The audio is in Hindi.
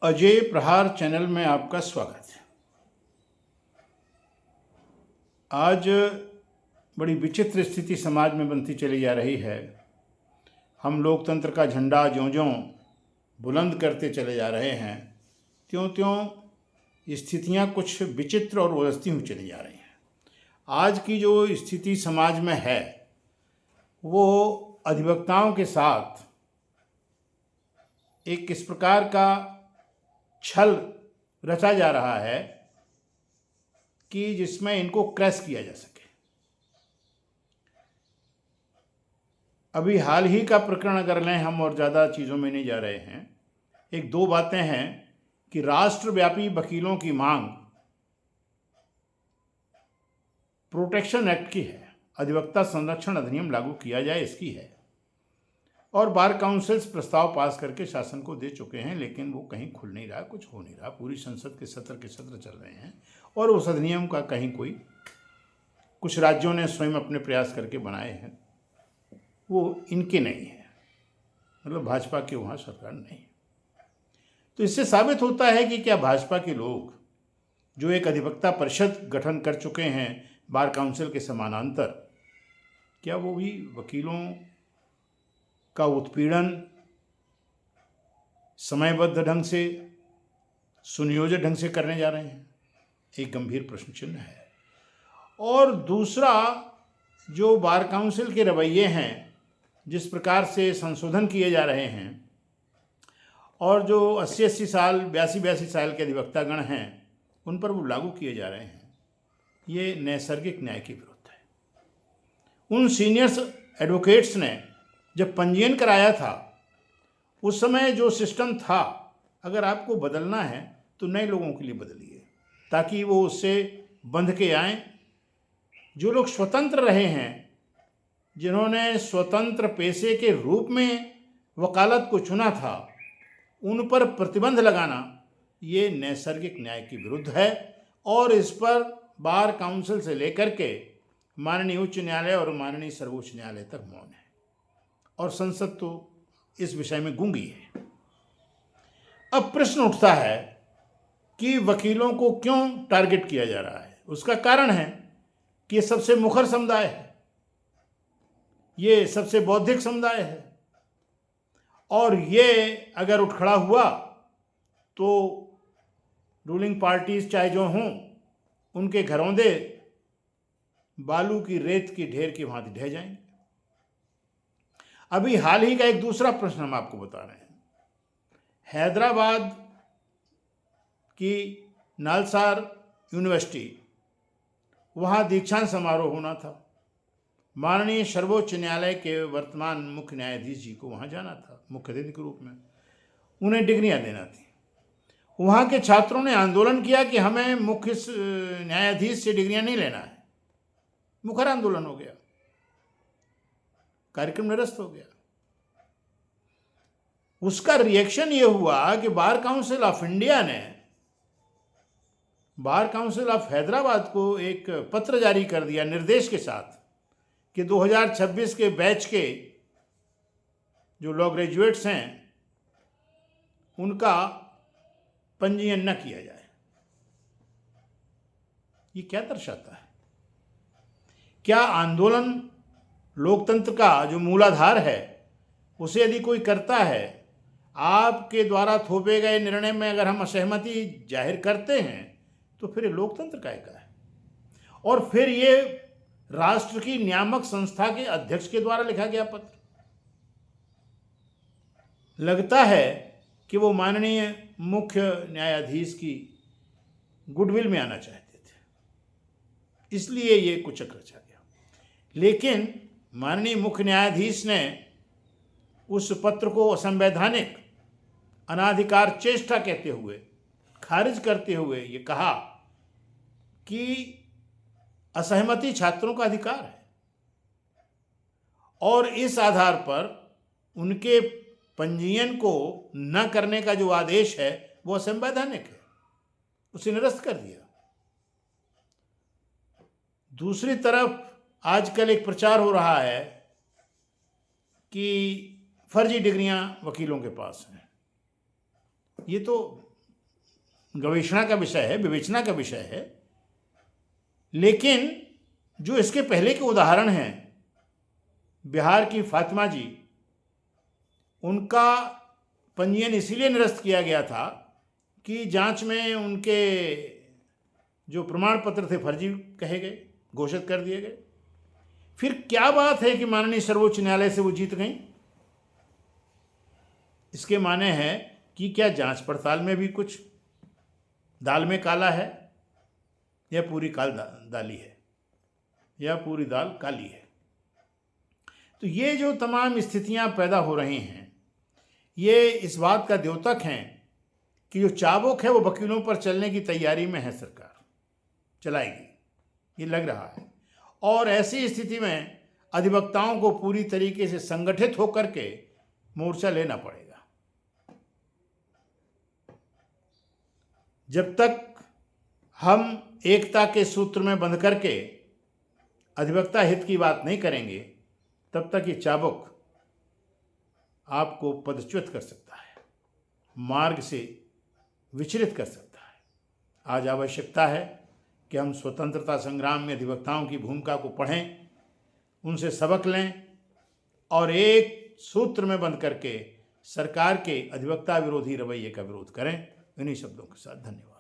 अजय प्रहार चैनल में आपका स्वागत है। आज बड़ी विचित्र स्थिति समाज में बनती चली जा रही है। हम लोकतंत्र का झंडा ज्यों-ज्यों बुलंद करते चले जा रहे हैं, त्यों-त्यों स्थितियां कुछ विचित्र और उलझती हुई चली जा रही हैं। आज की जो स्थिति समाज में है वो अधिवक्ताओं के साथ एक इस प्रकार का छल रचा जा रहा है कि जिसमें इनको क्रैश किया जा सके। अभी हाल ही का प्रकरण अगर लें हम, और ज़्यादा चीज़ों में नहीं जा रहे हैं, एक दो बातें हैं कि राष्ट्रव्यापी वकीलों की मांग प्रोटेक्शन एक्ट की है, अधिवक्ता संरक्षण अधिनियम लागू किया जाए इसकी है, और बार काउंसिल्स प्रस्ताव पास करके शासन को दे चुके हैं, लेकिन वो कहीं खुल नहीं रहा, कुछ हो नहीं रहा। पूरी संसद के सत्र चल रहे हैं और उस अधिनियम का कहीं कोई, कुछ राज्यों ने स्वयं अपने प्रयास करके बनाए हैं, वो इनके नहीं है, मतलब भाजपा के वहाँ सरकार नहीं। तो इससे साबित होता है कि क्या भाजपा के लोग जो एक अधिवक्ता परिषद गठन कर चुके हैं बार काउंसिल के समानांतर, क्या वो भी वकीलों का उत्पीड़न समयबद्ध ढंग से, सुनियोजित ढंग से करने जा रहे हैं? एक गंभीर प्रश्न चिन्ह है। और दूसरा, जो बार काउंसिल के रवैये हैं, जिस प्रकार से संशोधन किए जा रहे हैं, और जो 80-80 साल 82-82 साल के अधिवक्तागण हैं उन पर वो लागू किए जा रहे हैं, ये नैसर्गिक न्याय के विरुद्ध है। उन सीनियर्स एडवोकेट्स ने जब पंजीयन कराया था, उस समय जो सिस्टम था, अगर आपको बदलना है तो नए लोगों के लिए बदलिए ताकि वो उससे बंध के आएँ। जो लोग स्वतंत्र रहे हैं, जिन्होंने स्वतंत्र पेशे के रूप में वकालत को चुना था, उन पर प्रतिबंध लगाना ये नैसर्गिक न्याय के विरुद्ध है। और इस पर बार काउंसिल से लेकर के माननीय उच्च न्यायालय और माननीय सर्वोच्च न्यायालय तक मौन है, और संसद तो इस विषय में गूंगी है। अब प्रश्न उठता है कि वकीलों को क्यों टारगेट किया जा रहा है। उसका कारण है कि ये सबसे मुखर समुदाय है, ये सबसे बौद्धिक समुदाय है, और ये अगर उठ खड़ा हुआ तो रूलिंग पार्टीज चाहे जो हों, उनके घरौंदे बालू की रेत की ढेर की भांति ढह जाएंगे। अभी हाल ही का एक दूसरा प्रश्न हम आपको बता रहे हैं। हैदराबाद की नालसार यूनिवर्सिटी, वहाँ दीक्षांत समारोह होना था। माननीय सर्वोच्च न्यायालय के वर्तमान मुख्य न्यायाधीश जी को वहाँ जाना था मुख्य अतिथि के रूप में, उन्हें डिग्रियाँ देना थी। वहाँ के छात्रों ने आंदोलन किया कि हमें मुख्य न्यायाधीश से डिग्रियाँ नहीं लेना है। मुखर आंदोलन हो गया, कार्यक्रम निरस्त हो गया। उसका रिएक्शन ये हुआ कि बार काउंसिल ऑफ इंडिया ने बार काउंसिल ऑफ हैदराबाद को एक पत्र जारी कर दिया निर्देश के साथ कि 2026 के बैच के जो लॉ ग्रेजुएट्स हैं उनका पंजीयन न किया जाए। ये क्या दर्शाता है? क्या आंदोलन लोकतंत्र का जो मूलाधार है उसे यदि कोई करता है, आपके द्वारा थोपे गए निर्णय में अगर हम असहमति जाहिर करते हैं, तो फिर ये लोकतंत्र का है। और फिर ये राष्ट्र की नियामक संस्था के अध्यक्ष के द्वारा लिखा गया पत्र, लगता है कि वो माननीय मुख्य न्यायाधीश की गुडविल में आना चाहते थे, इसलिए ये कुचक रचा गया। लेकिन माननीय मुख्य न्यायाधीश ने उस पत्र को असंवैधानिक, अनाधिकार चेष्टा कहते हुए, खारिज करते हुए ये कहा कि असहमति छात्रों का अधिकार है, और इस आधार पर उनके पंजीयन को न करने का जो आदेश है वो असंवैधानिक है, उसे निरस्त कर दिया। दूसरी तरफ आजकल एक प्रचार हो रहा है कि फर्जी डिग्रियां वकीलों के पास हैं। ये तो गवेषणा का विषय है, विवेचना का विषय है। लेकिन जो इसके पहले के उदाहरण हैं, बिहार की फातिमा जी, उनका पंजीयन इसीलिए निरस्त किया गया था कि जांच में उनके जो प्रमाण पत्र थे फर्जी कहे गए, घोषित कर दिए गए। फिर क्या बात है कि माननीय सर्वोच्च न्यायालय से वो जीत गई? इसके माने है कि क्या जांच पड़ताल में भी कुछ दाल में काला है, या पूरी दाली है, या पूरी दाल काली है। तो ये जो तमाम स्थितियां पैदा हो रही हैं, ये इस बात का द्योतक हैं कि जो चाबुक है वो वकीलों पर चलने की तैयारी में है, सरकार चलाएगी, ये लग रहा है। और ऐसी स्थिति में अधिवक्ताओं को पूरी तरीके से संगठित होकर के मोर्चा लेना पड़ेगा। जब तक हम एकता के सूत्र में बंध करके अधिवक्ता हित की बात नहीं करेंगे, तब तक ये चाबुक आपको पदच्युत कर सकता है, मार्ग से विचलित कर सकता है। आज आवश्यकता है कि हम स्वतंत्रता संग्राम में अधिवक्ताओं की भूमिका को पढ़ें, उनसे सबक लें और एक सूत्र में बंध करके सरकार के अधिवक्ता विरोधी रवैये का विरोध करें। इन्हीं शब्दों के साथ धन्यवाद।